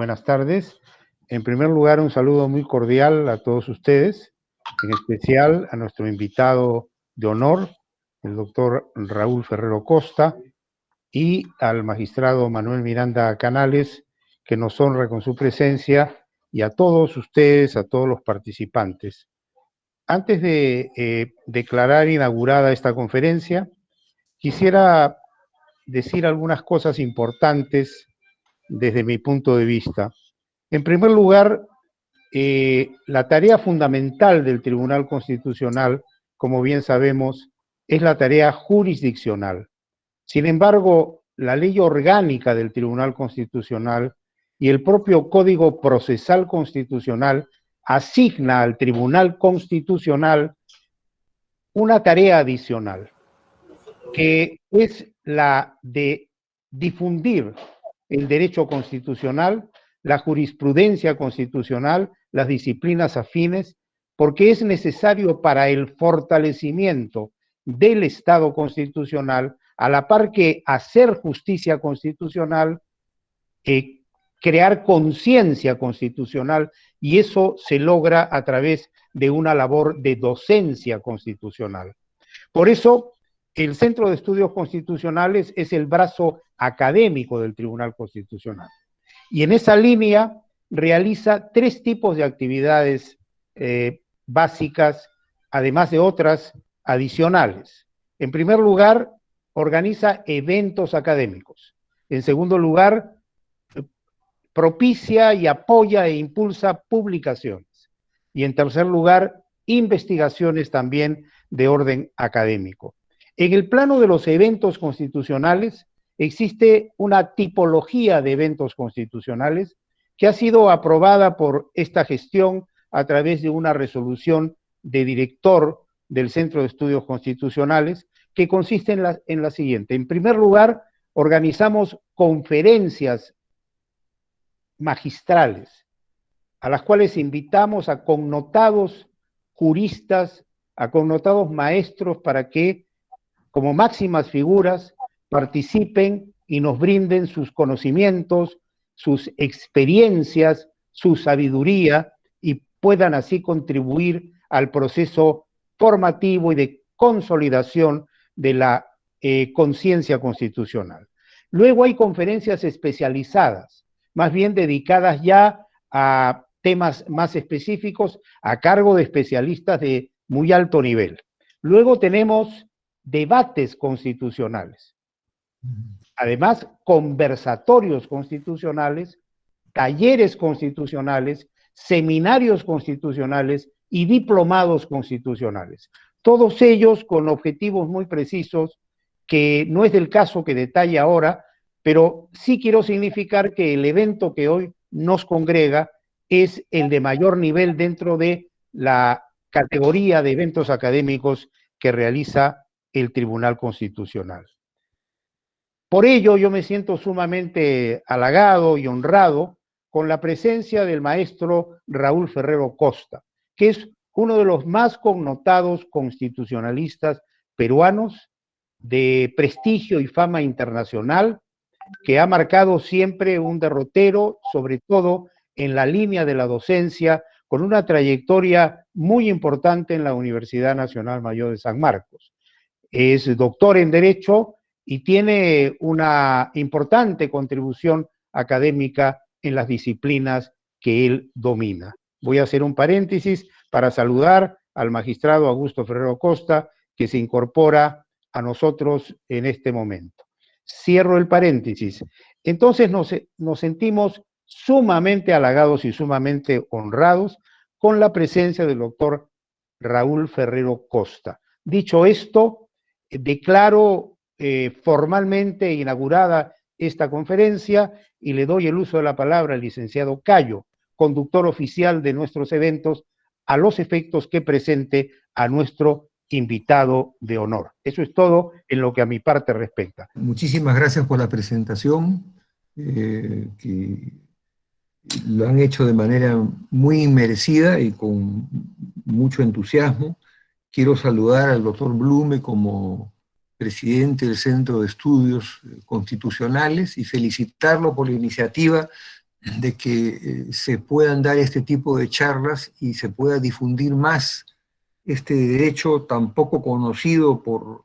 buenas tardes. En primer lugar, un saludo muy cordial a todos ustedes, en especial a nuestro invitado de honor, el doctor Raúl Ferrero Costa, y al magistrado Manuel Miranda Canales, que nos honra con su presencia, y a todos ustedes, a todos los participantes. Antes de declarar inaugurada esta conferencia, quisiera decir algunas cosas importantes desde mi punto de vista. En primer lugar, la tarea fundamental del Tribunal Constitucional, como bien sabemos, es la tarea jurisdiccional. Sin embargo, la ley orgánica del Tribunal Constitucional y el propio Código Procesal Constitucional asigna al Tribunal Constitucional una tarea adicional, que es la de difundir el derecho constitucional, la jurisprudencia constitucional, las disciplinas afines, porque es necesario para el fortalecimiento del Estado constitucional, a la par que hacer justicia constitucional, crear conciencia constitucional, y eso se logra a través de una labor de docencia constitucional. Por eso, el Centro de Estudios Constitucionales es el brazo académico del Tribunal Constitucional. Y en esa línea realiza 3 tipos de actividades básicas, además de otras adicionales. En primer lugar, organiza eventos académicos. En segundo lugar, propicia y apoya e impulsa publicaciones. Y en tercer lugar, investigaciones también de orden académico. En el plano de los eventos constitucionales, existe una tipología de eventos constitucionales que ha sido aprobada por esta gestión a través de una resolución de director del Centro de Estudios Constitucionales, que consiste en la siguiente. En primer lugar, organizamos conferencias magistrales, a las cuales invitamos a connotados juristas, a connotados maestros, para que, como máximas figuras, participen y nos brinden sus conocimientos, sus experiencias, su sabiduría, y puedan así contribuir al proceso formativo y de consolidación de la conciencia constitucional. Luego hay conferencias especializadas, más bien dedicadas ya a temas más específicos, a cargo de especialistas de muy alto nivel. Luego tenemos debates constitucionales. Además, conversatorios constitucionales, talleres constitucionales, seminarios constitucionales y diplomados constitucionales. Todos ellos con objetivos muy precisos, que no es del caso que detalle ahora, pero sí quiero significar que el evento que hoy nos congrega es el de mayor nivel dentro de la categoría de eventos académicos que realiza el Tribunal Constitucional. Por ello, yo me siento sumamente halagado y honrado con la presencia del maestro Raúl Ferrero Costa, que es uno de los más connotados constitucionalistas peruanos, de prestigio y fama internacional, que ha marcado siempre un derrotero, sobre todo en la línea de la docencia, con una trayectoria muy importante en la Universidad Nacional Mayor de San Marcos. Es doctor en Derecho y tiene una importante contribución académica en las disciplinas que él domina. Voy a hacer un paréntesis para saludar al magistrado Augusto Ferrero Costa, que se incorpora a nosotros en este momento. Cierro el paréntesis. Entonces nos sentimos sumamente halagados y sumamente honrados con la presencia del doctor Raúl Ferrero Costa. Dicho esto, declaro formalmente inaugurada esta conferencia y le doy el uso de la palabra al licenciado Cayo, conductor oficial de nuestros eventos, a los efectos que presente a nuestro invitado de honor. Eso es todo en lo que a mi parte respecta. Muchísimas gracias por la presentación, que lo han hecho de manera muy merecida y con mucho entusiasmo. Quiero saludar al doctor Blume como presidente del Centro de Estudios Constitucionales y felicitarlo por la iniciativa de que se puedan dar este tipo de charlas y se pueda difundir más este derecho tan poco conocido por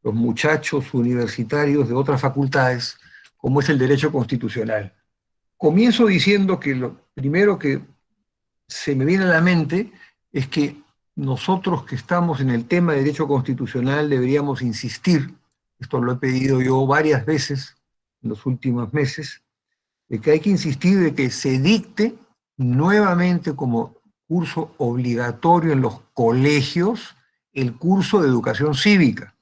los muchachos universitarios de otras facultades, como es el derecho constitucional. Comienzo diciendo que lo primero que se me viene a la mente es que nosotros que estamos en el tema de derecho constitucional deberíamos insistir, esto lo he pedido yo varias veces en los últimos meses, de que hay que insistir de que se dicte nuevamente como curso obligatorio en los colegios el curso de educación cívica.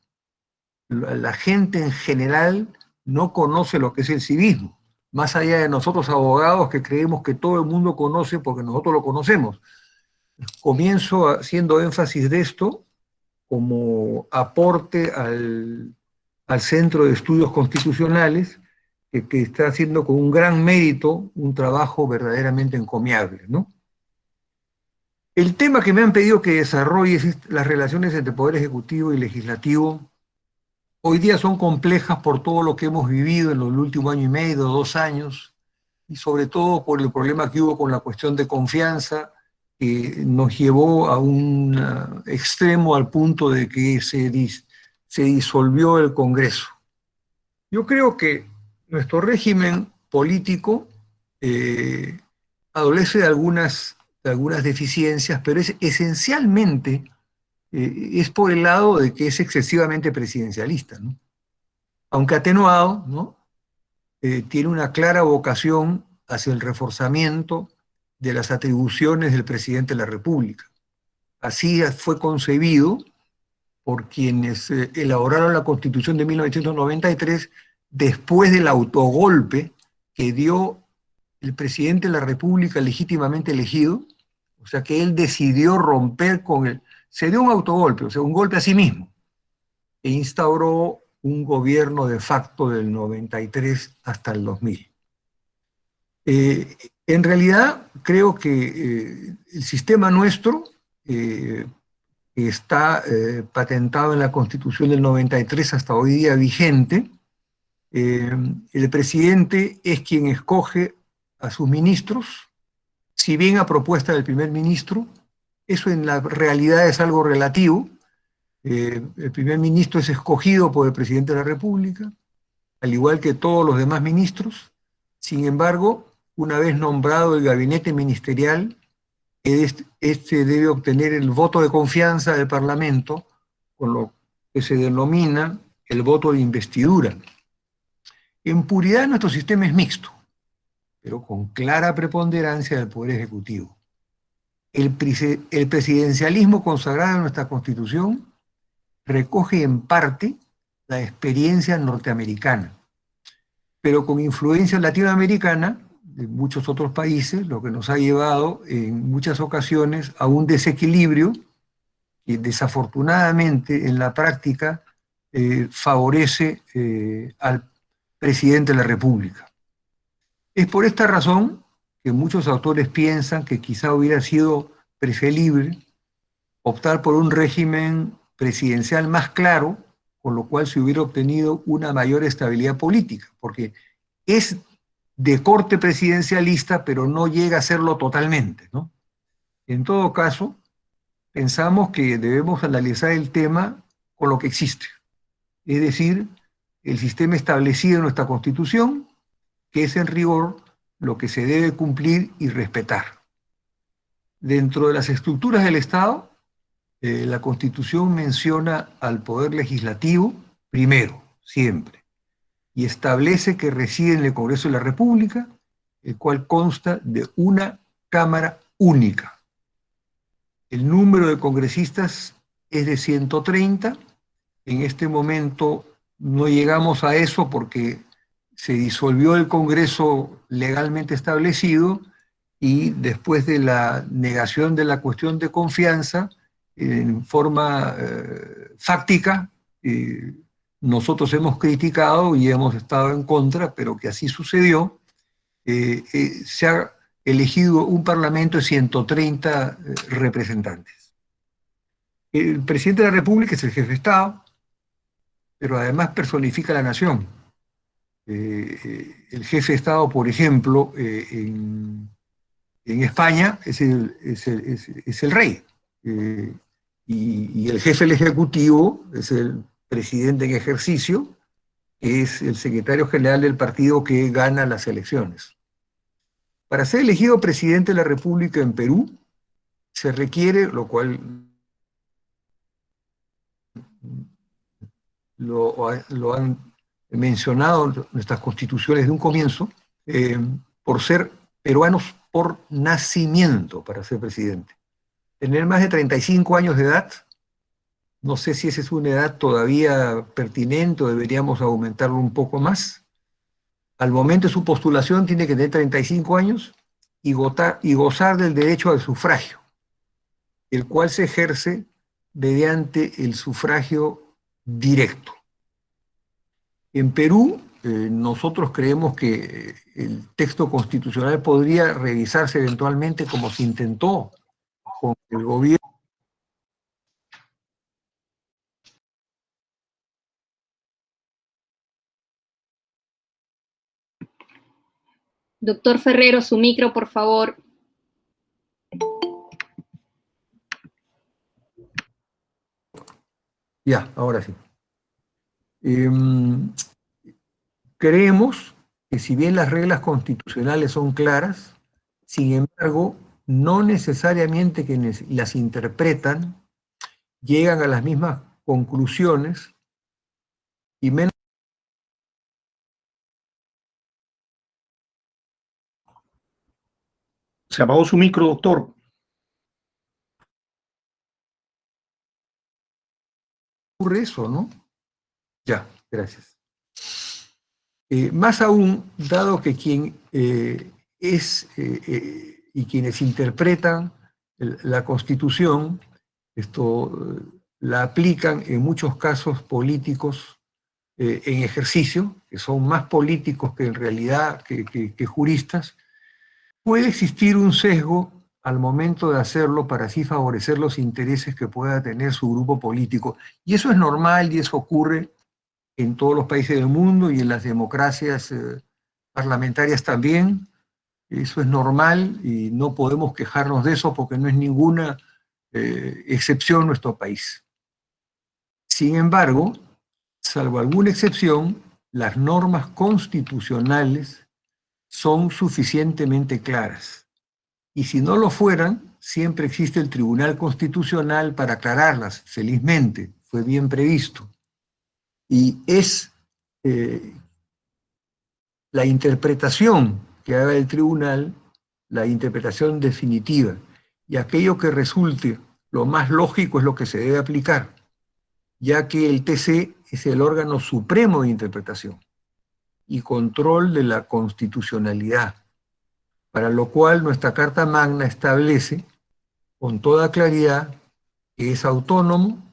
La gente en general no conoce lo que es el civismo, más allá de nosotros abogados que creemos que todo el mundo conoce porque nosotros lo conocemos. Comienzo haciendo énfasis de esto como aporte al Centro de Estudios Constitucionales, que está haciendo con un gran mérito un trabajo verdaderamente encomiable, ¿no? El tema que me han pedido que desarrolle es las relaciones entre Poder Ejecutivo y Legislativo. Hoy día son complejas por todo lo que hemos vivido en los últimos año y medio, 2 años, y sobre todo por el problema que hubo con la cuestión de confianza, que nos llevó a un extremo al punto de que se disolvió el Congreso. Yo creo que nuestro régimen político eh, adolece de algunas deficiencias, pero es esencialmente es por el lado de que es excesivamente presidencialista, ¿no? Aunque atenuado, ¿no? Tiene una clara vocación hacia el reforzamiento de las atribuciones del presidente de la República. Así fue concebido por quienes elaboraron la Constitución de 1993 después del autogolpe que dio el presidente de la República legítimamente elegido, o sea que él decidió romper con el... Se dio un autogolpe, o sea, un golpe a sí mismo, e instauró un gobierno de facto del 93 hasta el 2000. En realidad, creo que el sistema nuestro está patentado en la Constitución del 93 hasta hoy día vigente. El presidente es quien escoge a sus ministros, si bien a propuesta del primer ministro. Eso en la realidad es algo relativo. El primer ministro es escogido por el presidente de la República, al igual que todos los demás ministros. Sin embargo, una vez nombrado el gabinete ministerial, este debe obtener el voto de confianza del Parlamento, con lo que se denomina el voto de investidura. En puridad nuestro sistema es mixto, pero con clara preponderancia del Poder Ejecutivo. El presidencialismo consagrado en nuestra Constitución recoge en parte la experiencia norteamericana, pero con influencia latinoamericana de muchos otros países, lo que nos ha llevado en muchas ocasiones a un desequilibrio que desafortunadamente en la práctica favorece al presidente de la República. Es por esta razón que muchos autores piensan que quizá hubiera sido preferible optar por un régimen presidencial más claro, con lo cual se hubiera obtenido una mayor estabilidad política, porque es de corte presidencialista, pero no llega a serlo totalmente, ¿no? En todo caso, pensamos que debemos analizar el tema con lo que existe, es decir, el sistema establecido en nuestra Constitución, que es en rigor lo que se debe cumplir y respetar. Dentro de las estructuras del Estado, la Constitución menciona al Poder Legislativo primero, siempre, y establece que reside en el Congreso de la República, el cual consta de una Cámara única. El número de congresistas es de 130. En este momento no llegamos a eso porque se disolvió el Congreso legalmente establecido y después de la negación de la cuestión de confianza, en forma fáctica, nosotros hemos criticado y hemos estado en contra, pero que así sucedió. Se ha elegido un parlamento de 130 representantes. El presidente de la República es el jefe de Estado, pero además personifica a la nación. El jefe de Estado, por ejemplo, en España es el rey. Y el jefe del Ejecutivo es el presidente en ejercicio, que es el secretario general del partido que gana las elecciones. Para ser elegido presidente de la República en Perú, se requiere, lo cual lo han mencionado nuestras constituciones de un comienzo, por ser peruanos por nacimiento para ser presidente. Tener más de 35 años de edad, no sé si esa es una edad todavía pertinente o deberíamos aumentarlo un poco más. Al momento de su postulación tiene que tener 35 años y gozar del derecho al sufragio, el cual se ejerce mediante el sufragio directo. En Perú, nosotros creemos que el texto constitucional podría revisarse eventualmente como se intentó con el gobierno. Doctor Ferrero, su micro, por favor. Ya, ahora sí. Creemos que si bien las reglas constitucionales son claras, sin embargo, no necesariamente quienes las interpretan llegan a las mismas conclusiones y menos. Se apagó su micro, doctor. Ocurre eso, ¿no? Ya, gracias. Más aún, dado que quien y quienes interpretan la Constitución, la aplican en muchos casos políticos en ejercicio, que son más políticos que en realidad que juristas, puede existir un sesgo al momento de hacerlo para así favorecer los intereses que pueda tener su grupo político. Y eso es normal y eso ocurre en todos los países del mundo y en las democracias parlamentarias también. Eso es normal y no podemos quejarnos de eso porque no es ninguna excepción en nuestro país. Sin embargo, salvo alguna excepción, las normas constitucionales son suficientemente claras. Y si no lo fueran, siempre existe el Tribunal Constitucional para aclararlas. Felizmente, fue bien previsto. Y es la interpretación que haga el tribunal, la interpretación definitiva. Y aquello que resulte lo más lógico es lo que se debe aplicar, ya que el TC es el órgano supremo de interpretación y control de la constitucionalidad, para lo cual nuestra Carta Magna establece con toda claridad que es autónomo,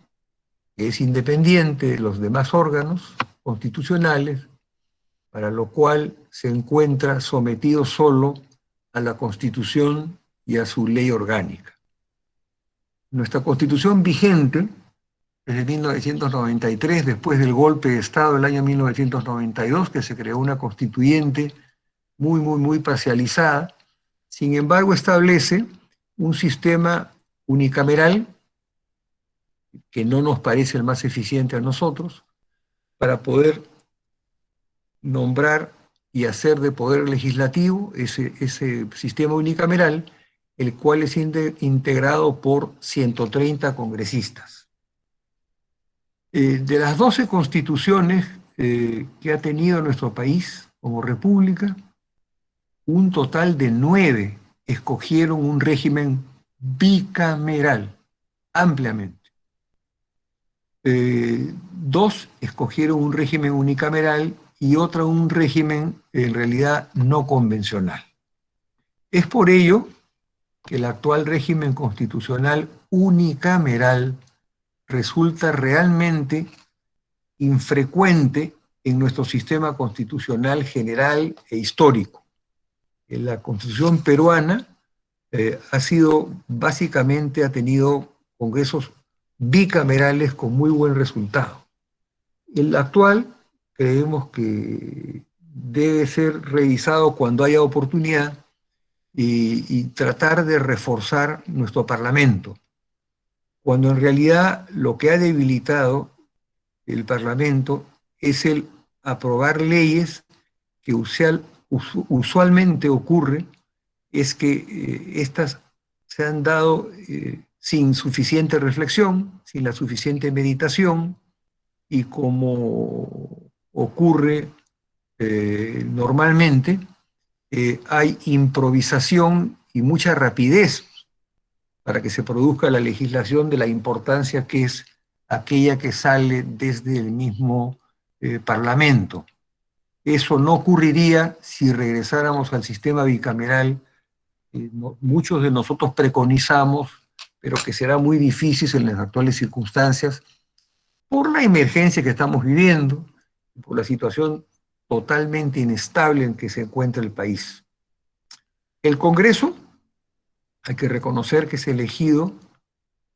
que es independiente de los demás órganos constitucionales, para lo cual se encuentra sometido solo a la Constitución y a su ley orgánica. Nuestra Constitución vigente, desde 1993, después del golpe de Estado del año 1992, que se creó una constituyente muy parcializada, sin embargo establece un sistema unicameral que no nos parece el más eficiente a nosotros, para poder nombrar y hacer de poder legislativo ese sistema unicameral, el cual es integrado por 130 congresistas. De las 12 constituciones que ha tenido nuestro país como república, un total de 9 escogieron un régimen bicameral, ampliamente. 2 escogieron un régimen unicameral y otra un régimen en realidad no convencional. Es por ello que el actual régimen constitucional unicameral resulta realmente infrecuente en nuestro sistema constitucional general e histórico. La Constitución peruana ha tenido congresos bicamerales con muy buen resultado. El actual creemos que debe ser revisado cuando haya oportunidad y tratar de reforzar nuestro Parlamento, cuando en realidad lo que ha debilitado el Parlamento es el aprobar leyes que usualmente ocurre, es que estas se han dado sin suficiente reflexión, sin la suficiente meditación, y como ocurre normalmente, hay improvisación y mucha rapidez para que se produzca la legislación de la importancia que es aquella que sale desde el mismo Parlamento. Eso no ocurriría si regresáramos al sistema bicameral. Muchos de nosotros preconizamos, pero que será muy difícil en las actuales circunstancias, por la emergencia que estamos viviendo, por la situación totalmente inestable en que se encuentra el país. El Congreso, hay que reconocer que es elegido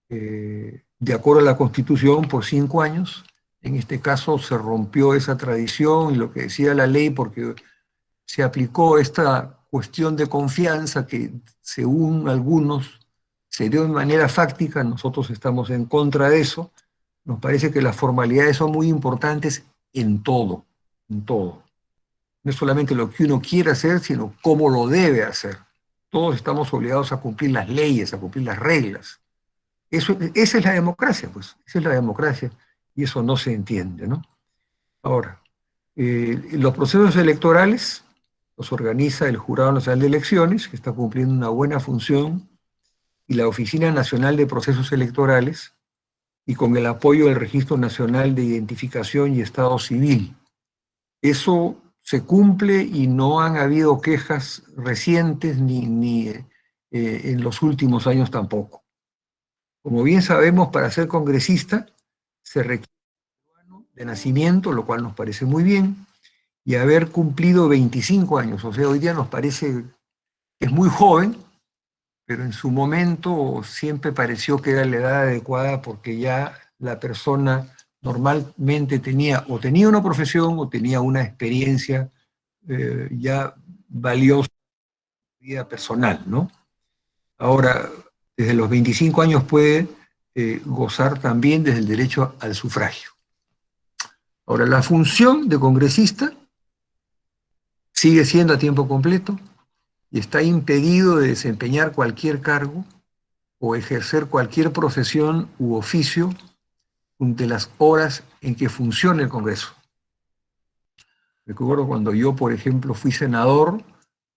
de acuerdo a la Constitución por 5 años. En este caso se rompió esa tradición y lo que decía la ley, porque se aplicó esta cuestión de confianza que, según algunos, se dio de manera fáctica. Nosotros estamos en contra de eso. Nos parece que las formalidades son muy importantes en todo, en todo. No es solamente lo que uno quiere hacer, sino cómo lo debe hacer. Todos estamos obligados a cumplir las leyes, a cumplir las reglas. Esa es la democracia, pues, esa es la democracia, y eso no se entiende, ¿no? Ahora, los procesos electorales los organiza el Jurado Nacional de Elecciones, que está cumpliendo una buena función, y la Oficina Nacional de Procesos Electorales, y con el apoyo del Registro Nacional de Identificación y Estado Civil. Eso se cumple y no han habido quejas recientes ni en los últimos años tampoco. Como bien sabemos, para ser congresista se requiere de nacimiento, lo cual nos parece muy bien, y haber cumplido 25 años. O sea, hoy día nos parece que es muy joven, pero en su momento siempre pareció que era la edad adecuada, porque ya la persona normalmente tenía una profesión o tenía una experiencia ya valiosa en su vida personal, ¿no? Ahora, desde los 25 años puede gozar también desde el derecho al sufragio. Ahora, la función de congresista sigue siendo a tiempo completo y está impedido de desempeñar cualquier cargo o ejercer cualquier profesión u oficio de las horas en que funcione el Congreso. Recuerdo cuando yo, por ejemplo, fui senador,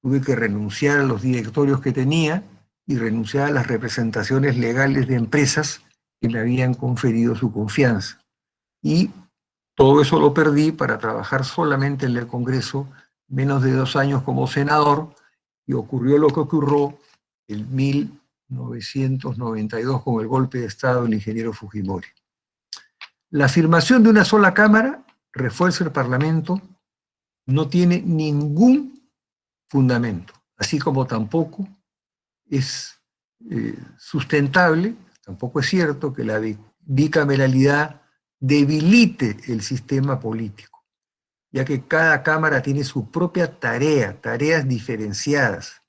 tuve que renunciar a los directorios que tenía y renunciar a las representaciones legales de empresas que me habían conferido su confianza. Y todo eso lo perdí para trabajar solamente en el Congreso, menos de 2 años como senador, y ocurrió lo que ocurrió en 1992 con el golpe de Estado del ingeniero Fujimori. La afirmación de una sola Cámara refuerza el Parlamento, no tiene ningún fundamento, así como tampoco es sustentable, tampoco es cierto que la bicameralidad debilite el sistema político, ya que cada Cámara tiene su propia tarea, tareas diferenciadas,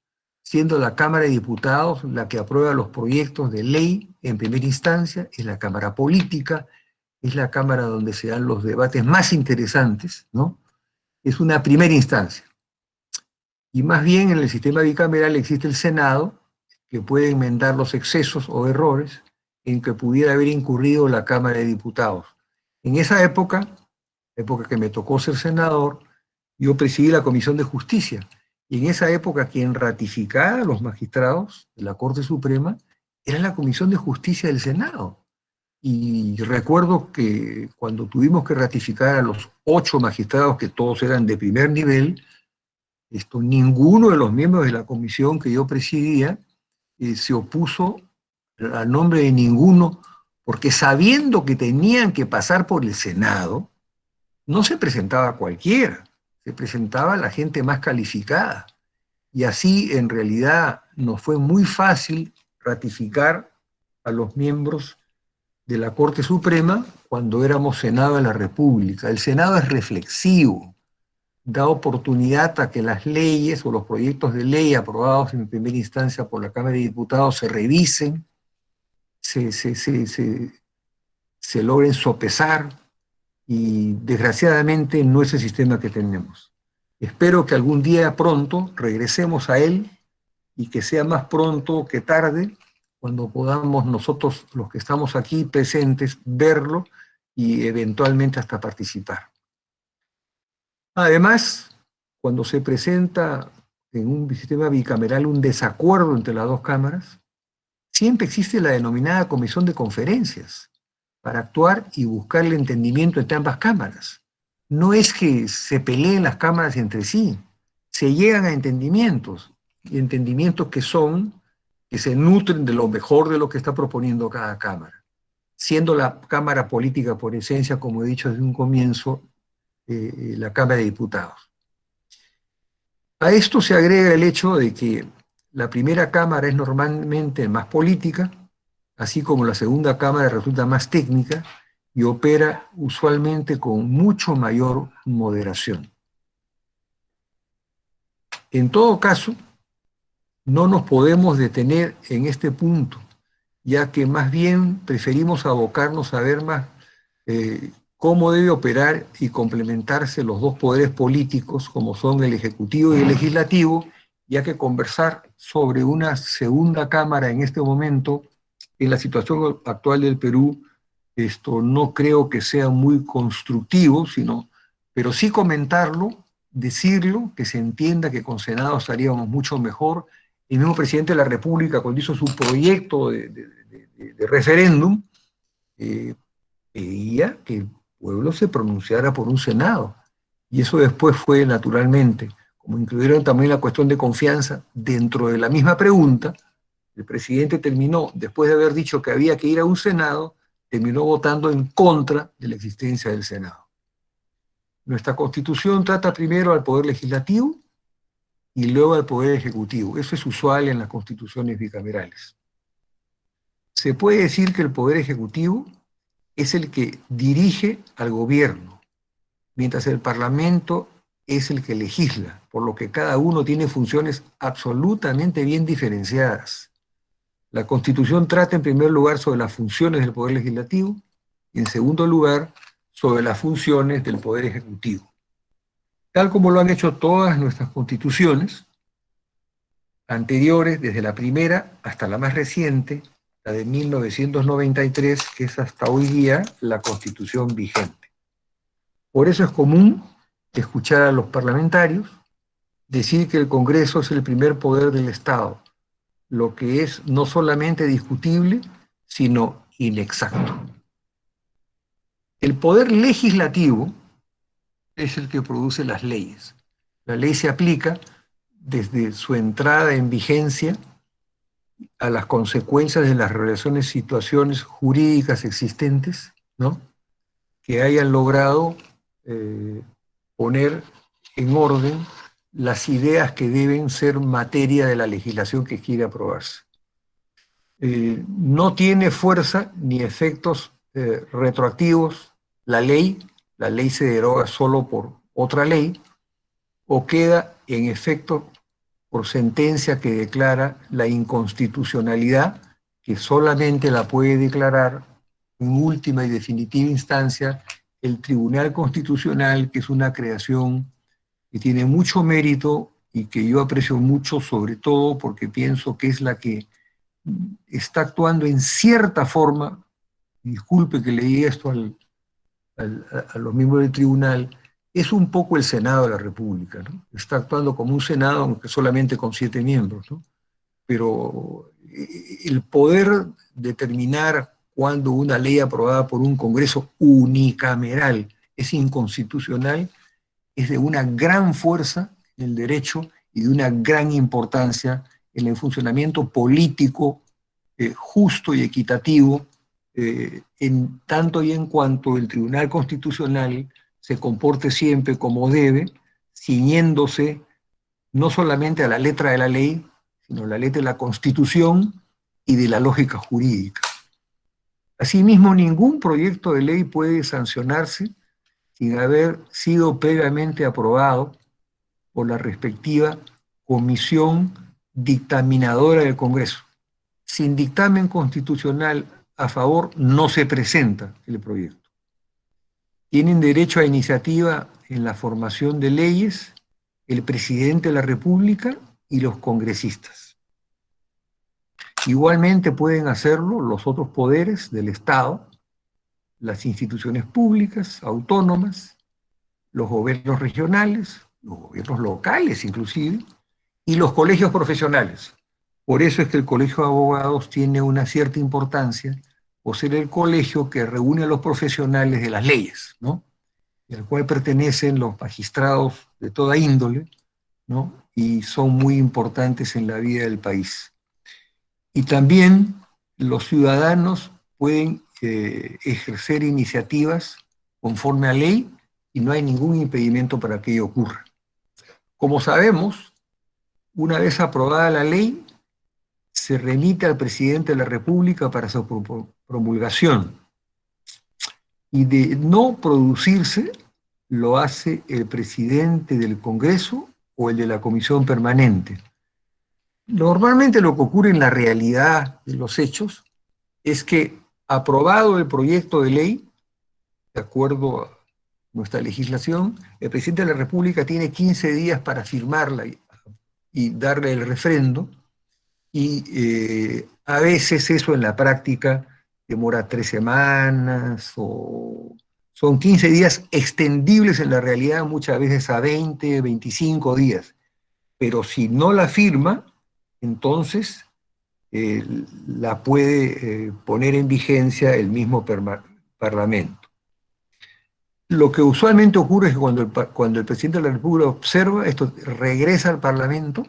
siendo la Cámara de Diputados la que aprueba los proyectos de ley en primera instancia, es la Cámara Política, es la Cámara donde se dan los debates más interesantes, ¿no? Es una primera instancia. Y más bien en el sistema bicameral existe el Senado, que puede enmendar los excesos o errores en que pudiera haber incurrido la Cámara de Diputados. En esa época que me tocó ser senador, yo presidí la Comisión de Justicia, y en esa época quien ratificaba a los magistrados de la Corte Suprema era la Comisión de Justicia del Senado. Y recuerdo que cuando tuvimos que ratificar a los 8 magistrados, que todos eran de primer nivel, ninguno de los miembros de la comisión que yo presidía se opuso al nombre de ninguno, porque sabiendo que tenían que pasar por el Senado, no se presentaba cualquiera, se presentaba la gente más calificada. Y así, en realidad, nos fue muy fácil ratificar a los miembros de la Corte Suprema cuando éramos Senado de la República. El Senado es reflexivo, da oportunidad a que las leyes o los proyectos de ley aprobados en primera instancia por la Cámara de Diputados se revisen, se logren sopesar, y desgraciadamente no es el sistema que tenemos. Espero que algún día pronto regresemos a él y que sea más pronto que tarde, cuando podamos nosotros, los que estamos aquí presentes, verlo y eventualmente hasta participar. Además, cuando se presenta en un sistema bicameral un desacuerdo entre las dos cámaras, siempre existe la denominada comisión de conferencias para actuar y buscar el entendimiento entre ambas cámaras. No es que se peleen las cámaras entre sí, se llegan a entendimientos, y entendimientos que se nutren de lo mejor de lo que está proponiendo cada cámara, siendo la Cámara política por esencia, como he dicho desde un comienzo, la Cámara de Diputados. A esto se agrega el hecho de que la primera cámara es normalmente más política, así como la segunda cámara resulta más técnica y opera usualmente con mucho mayor moderación. En todo caso, no nos podemos detener en este punto, ya que más bien preferimos abocarnos a ver más cómo debe operar y complementarse los dos poderes políticos, como son el Ejecutivo y el Legislativo, ya que conversar sobre una segunda cámara en este momento, en la situación actual del Perú, esto no creo que sea muy constructivo, pero sí comentarlo, decirlo, que se entienda que con Senado estaríamos mucho mejor. El mismo presidente de la República, cuando hizo su proyecto de referéndum, pedía que el pueblo se pronunciara por un Senado. Y eso después fue, naturalmente, como incluyeron también la cuestión de confianza dentro de la misma pregunta, el presidente terminó, después de haber dicho que había que ir a un Senado, terminó votando en contra de la existencia del Senado. Nuestra Constitución trata primero al Poder Legislativo y luego al Poder Ejecutivo. Eso es usual en las constituciones bicamerales. Se puede decir que el Poder Ejecutivo es el que dirige al gobierno, mientras el Parlamento es el que legisla, por lo que cada uno tiene funciones absolutamente bien diferenciadas. La Constitución trata en primer lugar sobre las funciones del Poder Legislativo y en segundo lugar sobre las funciones del Poder Ejecutivo. Tal como lo han hecho todas nuestras constituciones anteriores, desde la primera hasta la más reciente, la de 1993, que es hasta hoy día la Constitución vigente. Por eso es común escuchar a los parlamentarios decir que el Congreso es el primer poder del Estado, lo que es no solamente discutible, sino inexacto. El poder legislativo es el que produce las leyes. La ley se aplica desde su entrada en vigencia a las consecuencias de las relaciones, situaciones jurídicas existentes, ¿no?, que hayan logrado poner en orden las ideas que deben ser materia de la legislación que quiere aprobarse. No tiene fuerza ni efectos retroactivos la ley se deroga solo por otra ley, o queda en efecto por sentencia que declara la inconstitucionalidad, que solamente la puede declarar en última y definitiva instancia el Tribunal Constitucional, que es una creación que tiene mucho mérito y que yo aprecio mucho, sobre todo porque pienso que es la que está actuando en cierta forma, disculpe que le diga esto a los miembros del tribunal, es un poco el Senado de la República, ¿no? Está actuando como un Senado, aunque solamente con 7 miembros, ¿no? Pero el poder determinar cuando una ley aprobada por un Congreso unicameral es inconstitucional es de una gran fuerza en el derecho y de una gran importancia en el funcionamiento político justo y equitativo, en tanto y en cuanto el Tribunal Constitucional se comporte siempre como debe, ciñéndose no solamente a la letra de la ley, sino a la letra de la Constitución y de la lógica jurídica. Asimismo, ningún proyecto de ley puede sancionarse sin haber sido previamente aprobado por la respectiva comisión dictaminadora del Congreso. Sin dictamen constitucional a favor, no se presenta el proyecto. Tienen derecho a iniciativa en la formación de leyes el presidente de la República y los congresistas. Igualmente pueden hacerlo los otros poderes del Estado, las instituciones públicas, autónomas, los gobiernos regionales, los gobiernos locales inclusive, y los colegios profesionales. Por eso es que el Colegio de Abogados tiene una cierta importancia, por ser el colegio que reúne a los profesionales de las leyes, ¿no? Y al cual pertenecen los magistrados de toda índole, ¿no? Y son muy importantes en la vida del país. Y también los ciudadanos pueden ejercer iniciativas conforme a ley y no hay ningún impedimento para que ello ocurra. Como sabemos, una vez aprobada la ley, se remite al presidente de la República para su promulgación. Y de no producirse, lo hace el presidente del Congreso o el de la Comisión Permanente. Normalmente lo que ocurre en la realidad de los hechos es que, aprobado el proyecto de ley, de acuerdo a nuestra legislación, el presidente de la República tiene 15 días para firmarla y darle el refrendo, y a veces eso en la práctica demora 3 semanas, o son 15 días extendibles en la realidad muchas veces a 20, 25 días. Pero si no la firma, entonces la puede poner en vigencia el mismo Parlamento. Lo que usualmente ocurre es que cuando el presidente de la República observa, esto regresa al Parlamento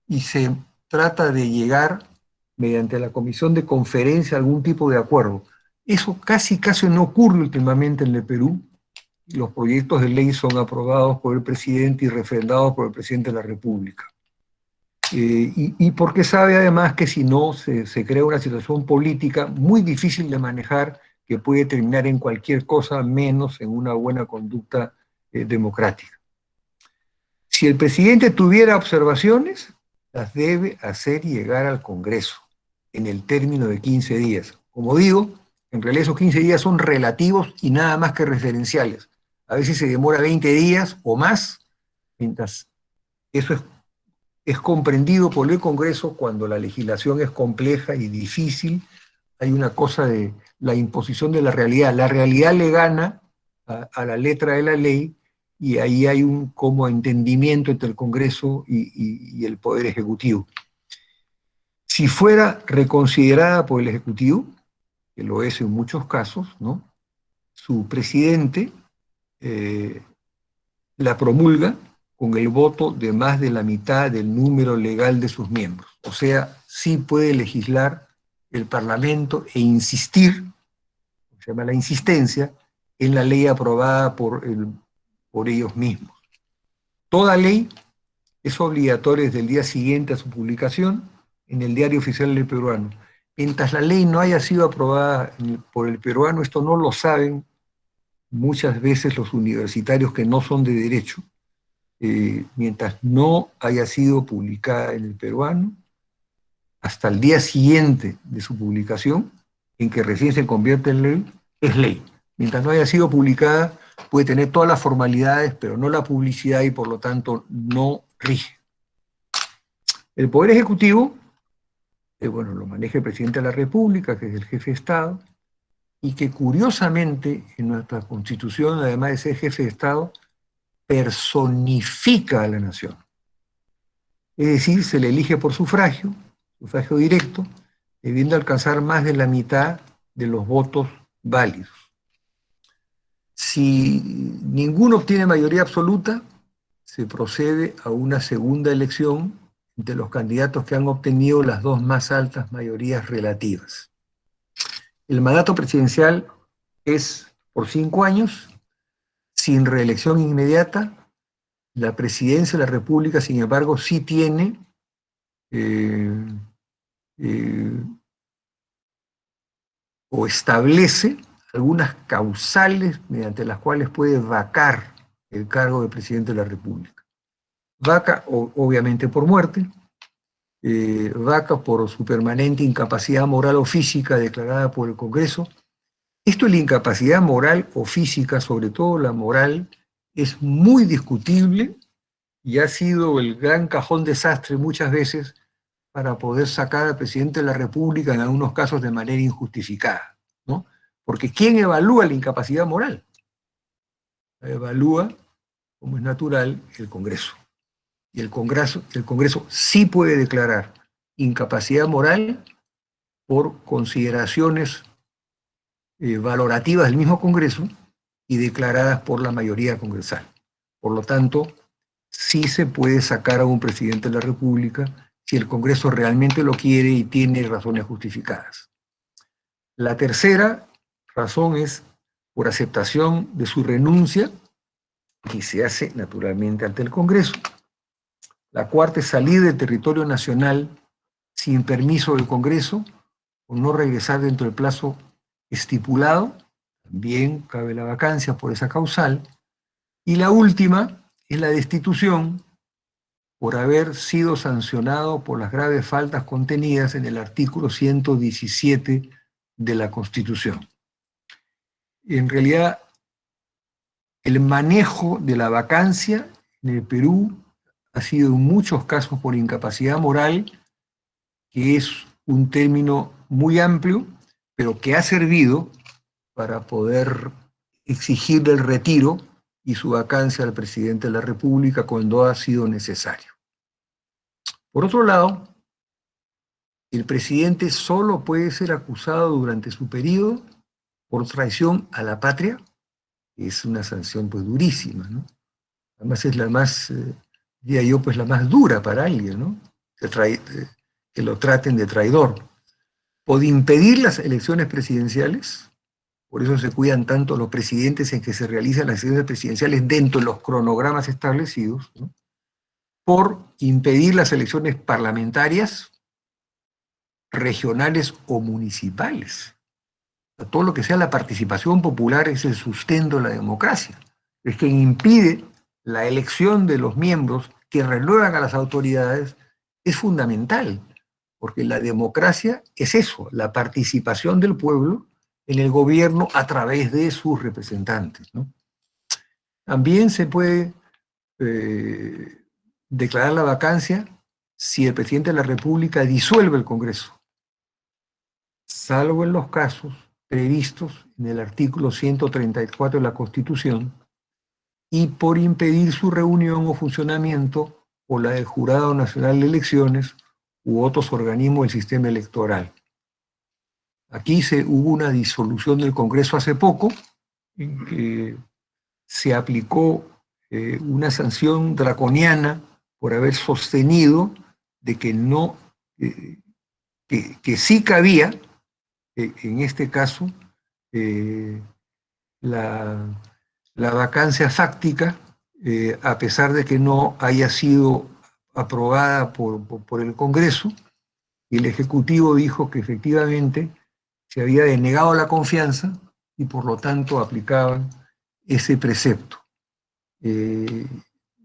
y se trata de llegar mediante la comisión de conferencia a algún tipo de acuerdo. Eso casi no ocurre últimamente en el Perú. Los proyectos de ley son aprobados por el presidente y refrendados por el presidente de la República. Y porque sabe además que si no se crea una situación política muy difícil de manejar, que puede terminar en cualquier cosa menos en una buena conducta democrática. Si el presidente tuviera observaciones, las debe hacer llegar al Congreso en el término de 15 días. Como digo, en realidad esos 15 días son relativos y nada más que referenciales. A veces se demora 20 días o más, mientras eso es comprendido por el Congreso cuando la legislación es compleja y difícil. Hay una cosa de la imposición de la realidad. La realidad le gana a la letra de la ley, y ahí hay un como entendimiento entre el Congreso y el Poder Ejecutivo. Si fuera reconsiderada por el Ejecutivo, que lo es en muchos casos, ¿no?, su presidente la promulga con el voto de más de la mitad del número legal de sus miembros. O sea, sí puede legislar el Parlamento e insistir, se llama la insistencia, en la ley aprobada por ellos mismos. Toda ley es obligatoria desde el día siguiente a su publicación en el Diario Oficial del Peruano. Mientras la ley no haya sido aprobada por el peruano, esto no lo saben muchas veces los universitarios que no son de derecho, mientras no haya sido publicada en el peruano, hasta el día siguiente de su publicación, en que recién se convierte en ley, es ley. Mientras no haya sido publicada, puede tener todas las formalidades, pero no la publicidad, y por lo tanto no rige. El Poder Ejecutivo, bueno, lo maneja el presidente de la República, que es el jefe de Estado, y que curiosamente en nuestra Constitución, además de ser jefe de Estado, personifica a la nación. Es decir, se le elige por sufragio directo, debiendo alcanzar más de la mitad de los votos válidos. Si ninguno obtiene mayoría absoluta, se procede a una segunda elección entre los candidatos que han obtenido las dos más altas mayorías relativas. El mandato presidencial es por 5 años, sin reelección inmediata. La presidencia de la República, sin embargo, sí tiene o establece algunas causales mediante las cuales puede vacar el cargo de presidente de la República. Vaca, obviamente, por muerte, vaca por su permanente incapacidad moral o física declarada por el Congreso. Esto de la incapacidad moral o física, sobre todo la moral, es muy discutible y ha sido el gran cajón desastre muchas veces para poder sacar al presidente de la República en algunos casos de manera injustificada, ¿no? Porque ¿quién evalúa la incapacidad moral? La evalúa, como es natural, el Congreso. Y el Congreso sí puede declarar incapacidad moral por consideraciones valorativas del mismo Congreso y declaradas por la mayoría congresal. Por lo tanto, sí se puede sacar a un presidente de la República si el Congreso realmente lo quiere y tiene razones justificadas. La tercera razón es por aceptación de su renuncia, y se hace naturalmente ante el Congreso. La cuarta es salir del territorio nacional sin permiso del Congreso o no regresar dentro del plazo estipulado. También cabe la vacancia por esa causal. Y la última es la destitución por haber sido sancionado por las graves faltas contenidas en el artículo 117 de la Constitución. En realidad, el manejo de la vacancia en el Perú ha sido en muchos casos por incapacidad moral, que es un término muy amplio, pero que ha servido para poder exigir el retiro y su vacancia al presidente de la República cuando ha sido necesario. Por otro lado, el presidente solo puede ser acusado durante su periodo por traición a la patria, que es una sanción pues durísima, ¿no? Además es la más, diría yo, pues la más dura para alguien, ¿no? Que lo traten de traidor. O de impedir las elecciones presidenciales, por eso se cuidan tanto los presidentes en que se realizan las elecciones presidenciales dentro de los cronogramas establecidos, ¿no? Por impedir las elecciones parlamentarias, regionales o municipales. Todo lo que sea la participación popular es el sustento de la democracia. Es quien impide la elección de los miembros que renuevan a las autoridades es fundamental, porque la democracia es eso, la participación del pueblo en el gobierno a través de sus representantes, ¿no? También se puede declarar la vacancia si el presidente de la República disuelve el Congreso, salvo en los casos previstos en el artículo 134 de la Constitución y por impedir su reunión o funcionamiento o la del Jurado Nacional de Elecciones u otros organismos del sistema electoral. Aquí hubo una disolución del Congreso hace poco, en que se aplicó una sanción draconiana por haber sostenido de que no, que sí cabía, en este caso, la vacancia fáctica, a pesar de que no haya sido aprobada por el Congreso, y el Ejecutivo dijo que efectivamente se había denegado la confianza y por lo tanto aplicaban ese precepto.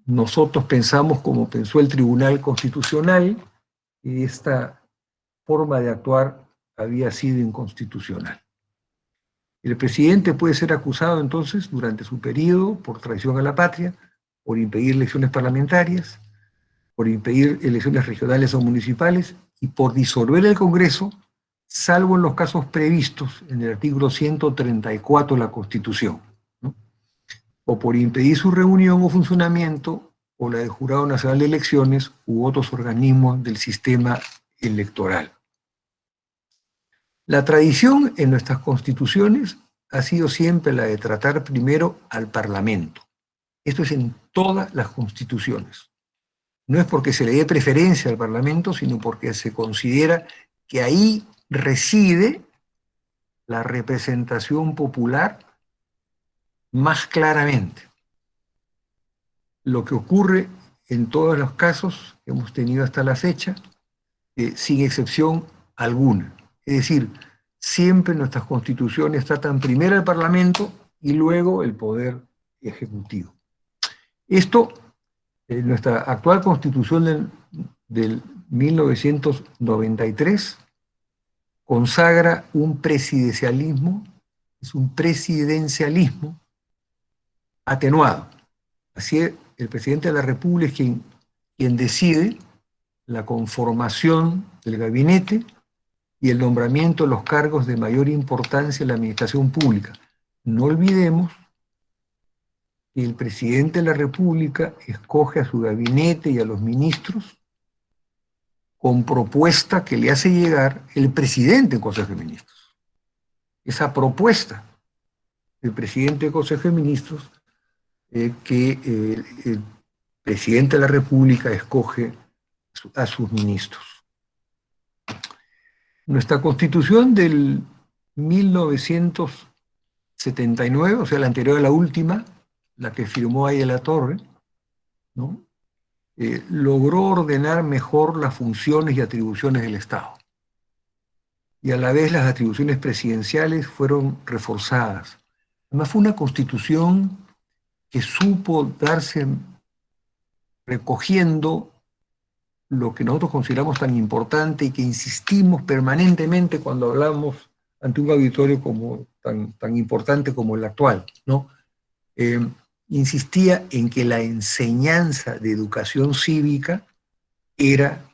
Nosotros pensamos, como pensó el Tribunal Constitucional, que esta forma de actuar había sido inconstitucional. El presidente puede ser acusado entonces durante su periodo por traición a la patria, por impedir elecciones parlamentarias, por impedir elecciones regionales o municipales y por disolver el Congreso, salvo en los casos previstos en el artículo 134 de la Constitución, ¿no? O por impedir su reunión o funcionamiento o la del Jurado Nacional de Elecciones u otros organismos del sistema electoral. La tradición en nuestras constituciones ha sido siempre la de tratar primero al Parlamento. Esto es en todas las constituciones. No es porque se le dé preferencia al Parlamento, sino porque se considera que ahí reside la representación popular más claramente. Lo que ocurre en todos los casos que hemos tenido hasta la fecha, sin excepción alguna. Es decir, siempre nuestras constituciones tratan primero el Parlamento y luego el Poder Ejecutivo. Esto, nuestra actual Constitución del 1993 consagra un presidencialismo, es un presidencialismo atenuado. Así es, el presidente de la República es quien decide la conformación del gabinete y el nombramiento de los cargos de mayor importancia en la administración pública. No olvidemos que el presidente de la República escoge a su gabinete y a los ministros con propuesta que le hace llegar el presidente del Consejo de Ministros. Esa propuesta del presidente del Consejo de Ministros que el presidente de la República escoge a sus ministros. Nuestra Constitución del 1979, o sea, la anterior a la última, la que firmó ahí de la Torre, ¿no? Logró ordenar mejor las funciones y atribuciones del Estado. Y a la vez las atribuciones presidenciales fueron reforzadas. Además fue una Constitución que supo darse recogiendo lo que nosotros consideramos tan importante y que insistimos permanentemente cuando hablamos ante un auditorio tan importante como el actual, ¿no? Insistía en que la enseñanza de educación cívica era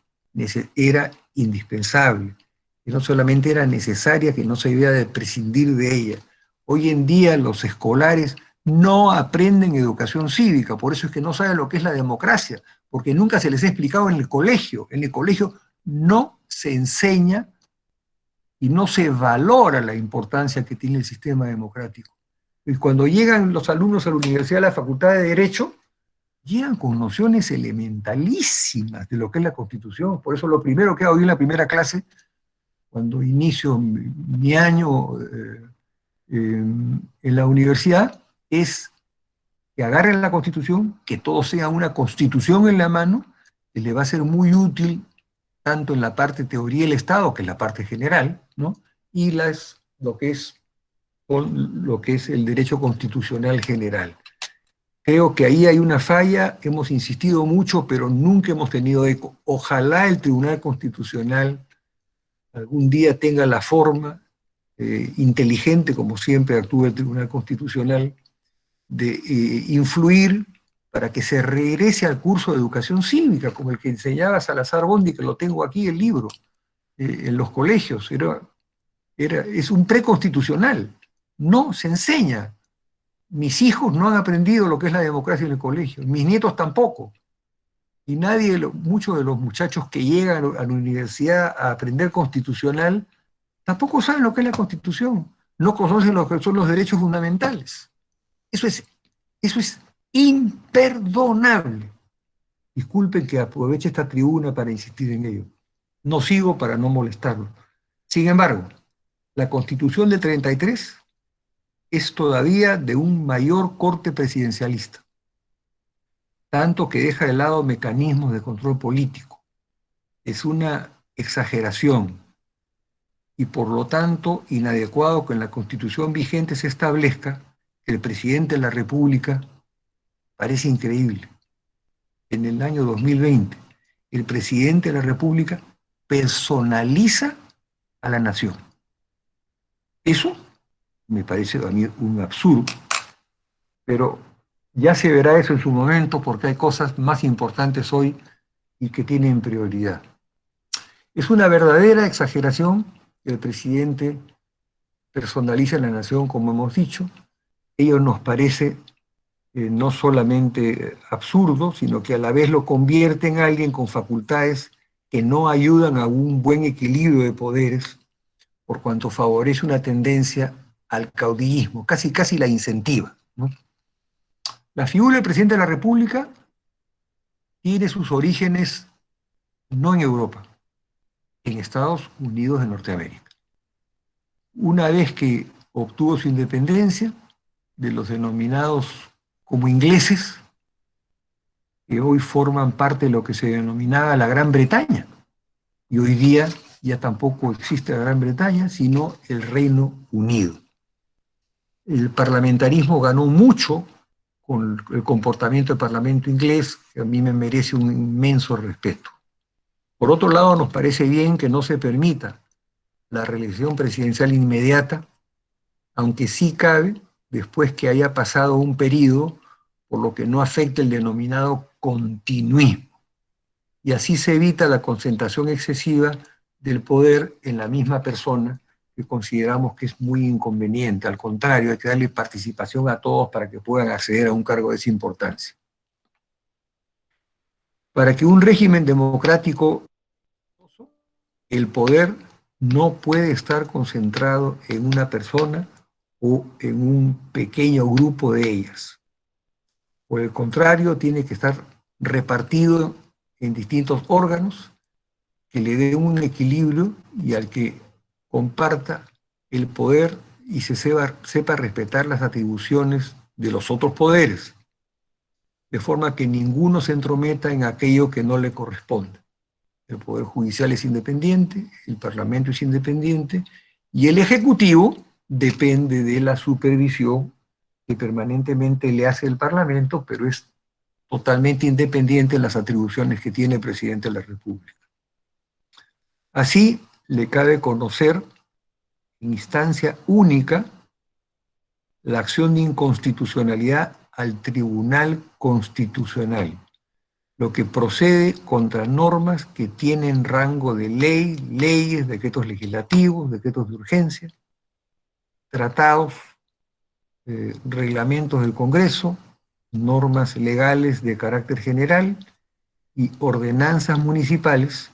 indispensable, y no solamente era necesaria, que no se debía de prescindir de ella. Hoy en día los escolares no aprenden educación cívica, por eso es que no saben lo que es la democracia, porque nunca se les ha explicado en el colegio. En el colegio no se enseña y no se valora la importancia que tiene el sistema democrático. Y cuando llegan los alumnos a la universidad, a la Facultad de Derecho, llegan con nociones elementalísimas de lo que es la Constitución. Por eso lo primero que hago yo en la primera clase, cuando inicio mi año en la universidad, es que agarren la Constitución, que todo sea una Constitución en la mano, que le va a ser muy útil tanto en la parte teoría del Estado, que es la parte general, ¿no? Y lo que es el derecho constitucional general. Creo que ahí hay una falla, hemos insistido mucho, pero nunca hemos tenido eco. Ojalá el Tribunal Constitucional algún día tenga la forma inteligente, como siempre actúa el Tribunal Constitucional, de influir para que se regrese al curso de educación cívica, como el que enseñaba Salazar Bondi, que lo tengo aquí, el libro, en los colegios. Es un preconstitucional. No se enseña. Mis hijos no han aprendido lo que es la democracia en el colegio, mis nietos tampoco. Y muchos de los muchachos que llegan a la universidad a aprender constitucional, tampoco saben lo que es la Constitución, no conocen lo que son los derechos fundamentales. Eso es imperdonable. Disculpen que aproveche esta tribuna para insistir en ello. No sigo para no molestarlo. Sin embargo, la Constitución del 33 es todavía de un mayor corte presidencialista, tanto que deja de lado mecanismos de control político. Es una exageración y por lo tanto inadecuado que en la Constitución vigente se establezca que el presidente de la República, parece increíble, en el año 2020, el presidente de la República personaliza a la nación. Eso me parece a mí un absurdo, pero ya se verá eso en su momento porque hay cosas más importantes hoy y que tienen prioridad. Es una verdadera exageración que el presidente personalice a la nación, como hemos dicho. Ello nos parece no solamente absurdo, sino que a la vez lo convierte en alguien con facultades que no ayudan a un buen equilibrio de poderes, por cuanto favorece una tendencia al caudillismo, casi la incentiva, ¿no? La figura del presidente de la República tiene sus orígenes no en Europa, en Estados Unidos de Norteamérica. Una vez que obtuvo su independencia de los denominados como ingleses, que hoy forman parte de lo que se denominaba la Gran Bretaña, y hoy día ya tampoco existe la Gran Bretaña, sino el Reino Unido. El parlamentarismo ganó mucho con el comportamiento del Parlamento inglés, que a mí me merece un inmenso respeto. Por otro lado, nos parece bien que no se permita la reelección presidencial inmediata, aunque sí cabe después que haya pasado un periodo, por lo que no afecte el denominado continuismo. Y así se evita la concentración excesiva del poder en la misma persona, que consideramos que es muy inconveniente. Al contrario, hay que darle participación a todos para que puedan acceder a un cargo de esa importancia. Para que un régimen democrático, el poder no puede estar concentrado en una persona o en un pequeño grupo de ellas. Por el contrario, tiene que estar repartido en distintos órganos que le dé un equilibrio y al que comparta el poder y se sepa respetar las atribuciones de los otros poderes, de forma que ninguno se entrometa en aquello que no le corresponde. El Poder Judicial es independiente, el Parlamento es independiente, y el Ejecutivo depende de la supervisión que permanentemente le hace el Parlamento, pero es totalmente independiente en las atribuciones que tiene el Presidente de la República. Así, le cabe conocer en instancia única la acción de inconstitucionalidad al Tribunal Constitucional, lo que procede contra normas que tienen rango de ley, leyes, decretos legislativos, decretos de urgencia, tratados, reglamentos del Congreso, normas legales de carácter general y ordenanzas municipales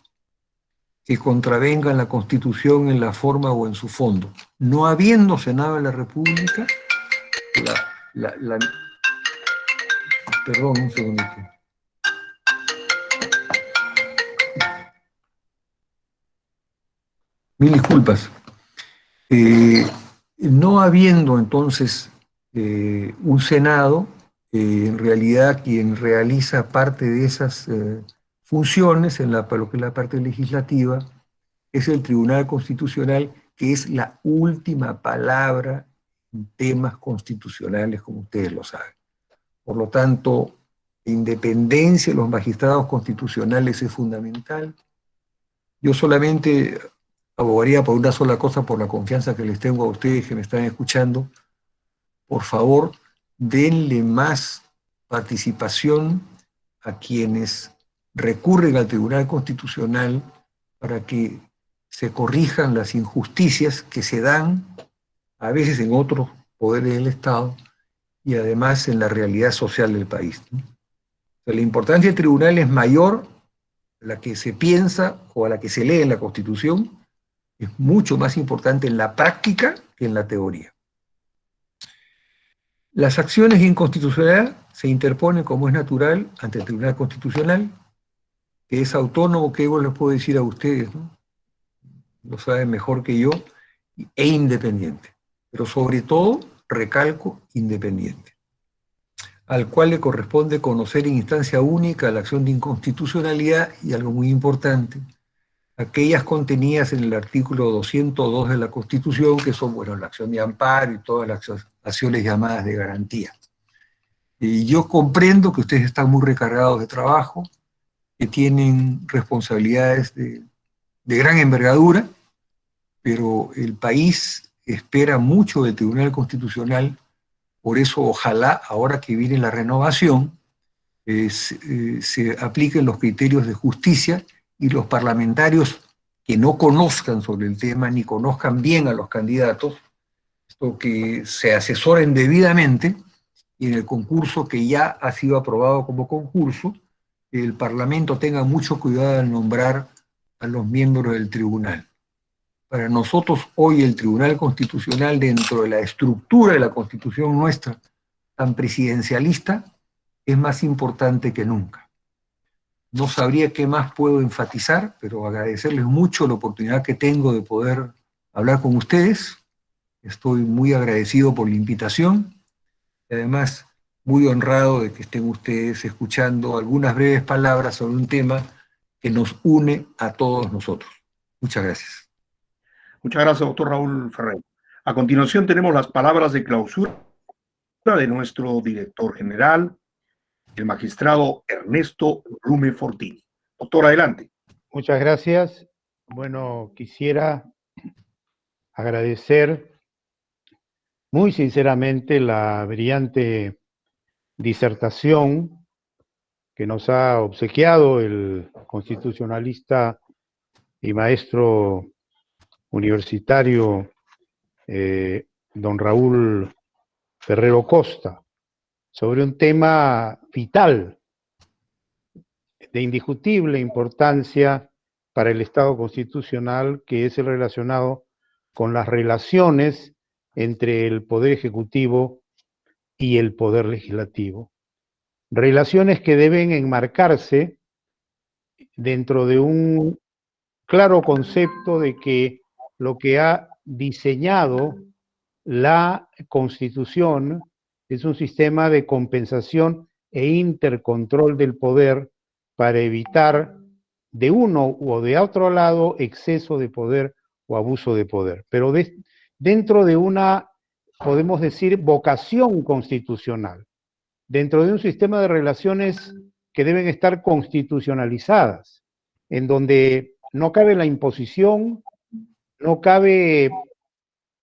que contravengan la Constitución en la forma o en su fondo. No habiendo Senado de la República, perdón, un segundito. Mil disculpas. No habiendo entonces un Senado, en realidad quien realiza parte de esas funciones en lo que es la parte legislativa es el Tribunal Constitucional, que es la última palabra en temas constitucionales, como ustedes lo saben. Por lo tanto, la independencia de los magistrados constitucionales es fundamental. Yo solamente abogaría por una sola cosa, por la confianza que les tengo a ustedes que me están escuchando. Por favor, denle más participación a quienes recurren al Tribunal Constitucional para que se corrijan las injusticias que se dan a veces en otros poderes del Estado y además en la realidad social del país, ¿no? O sea, la importancia del tribunal es mayor a la que se piensa o a la que se lee en la Constitución, es mucho más importante en la práctica que en la teoría. Las acciones de inconstitucionalidad se interponen como es natural ante el Tribunal Constitucional, que es autónomo, que les puedo decir a ustedes, ¿no? Lo saben mejor que yo, e independiente. Pero sobre todo, recalco, independiente, al cual le corresponde conocer en instancia única la acción de inconstitucionalidad y algo muy importante, aquellas contenidas en el artículo 202 de la Constitución, que son, bueno, la acción de amparo y todas las acciones llamadas de garantía. Y yo comprendo que ustedes están muy recargados de trabajo, que tienen responsabilidades de gran envergadura, pero el país espera mucho del Tribunal Constitucional, por eso ojalá, ahora que viene la renovación, se apliquen los criterios de justicia y los parlamentarios que no conozcan sobre el tema ni conozcan bien a los candidatos, esto que se asesoren debidamente y en el concurso que ya ha sido aprobado como concurso, el Parlamento tenga mucho cuidado al nombrar a los miembros del tribunal. Para nosotros hoy el Tribunal Constitucional, dentro de la estructura de la Constitución nuestra, tan presidencialista, es más importante que nunca. No sabría qué más puedo enfatizar, pero agradecerles mucho la oportunidad que tengo de poder hablar con ustedes. Estoy muy agradecido por la invitación y además muy honrado de que estén ustedes escuchando algunas breves palabras sobre un tema que nos une a todos nosotros. Muchas gracias. Muchas gracias, doctor Raúl Ferreiro. A continuación tenemos las palabras de clausura de nuestro director general, el magistrado Ernesto Blume Fortini. Doctor, adelante. Muchas gracias. Bueno, quisiera agradecer muy sinceramente la brillante disertación que nos ha obsequiado el constitucionalista y maestro universitario don Raúl Ferreiro Costa sobre un tema vital de indiscutible importancia para el Estado constitucional, que es el relacionado con las relaciones entre el Poder Ejecutivo y el Poder Legislativo. Relaciones que deben enmarcarse dentro de un claro concepto de que lo que ha diseñado la Constitución es un sistema de compensación e intercontrol del poder para evitar de uno o de otro lado exceso de poder o abuso de poder. Pero dentro de una, podemos decir, vocación constitucional, dentro de un sistema de relaciones que deben estar constitucionalizadas, en donde no cabe la imposición, no cabe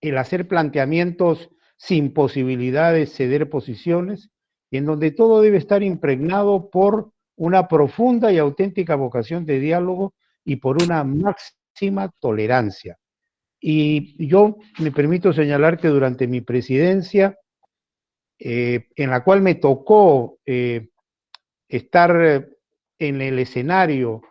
el hacer planteamientos sin posibilidad de ceder posiciones, y en donde todo debe estar impregnado por una profunda y auténtica vocación de diálogo y por una máxima tolerancia. Y yo me permito señalar que durante mi presidencia, en la cual me tocó estar en el escenario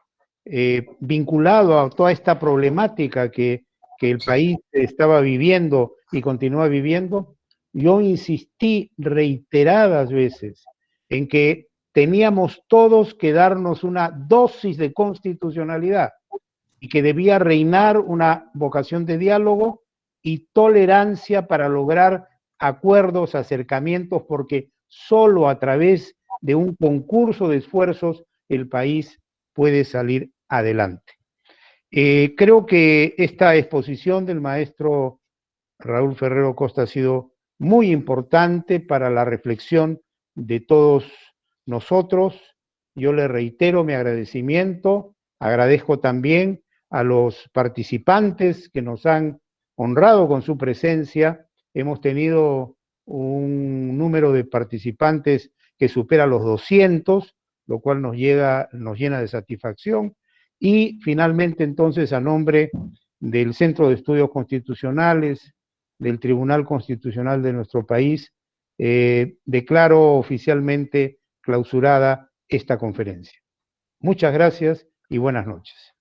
vinculado a toda esta problemática que el país estaba viviendo y continúa viviendo, yo insistí reiteradas veces en que teníamos todos que darnos una dosis de constitucionalidad y que debía reinar una vocación de diálogo y tolerancia para lograr acuerdos, acercamientos, porque solo a través de un concurso de esfuerzos el país puede salir adelante. Creo que esta exposición del maestro Raúl Ferreiro Costa ha sido muy importante para la reflexión de todos nosotros. Yo le reitero mi agradecimiento, agradezco también a los participantes que nos han honrado con su presencia. Hemos tenido un número de participantes que supera los 200, lo cual nos llena de satisfacción. Y finalmente, entonces, a nombre del Centro de Estudios Constitucionales, del Tribunal Constitucional de nuestro país, declaro oficialmente clausurada esta conferencia. Muchas gracias y buenas noches.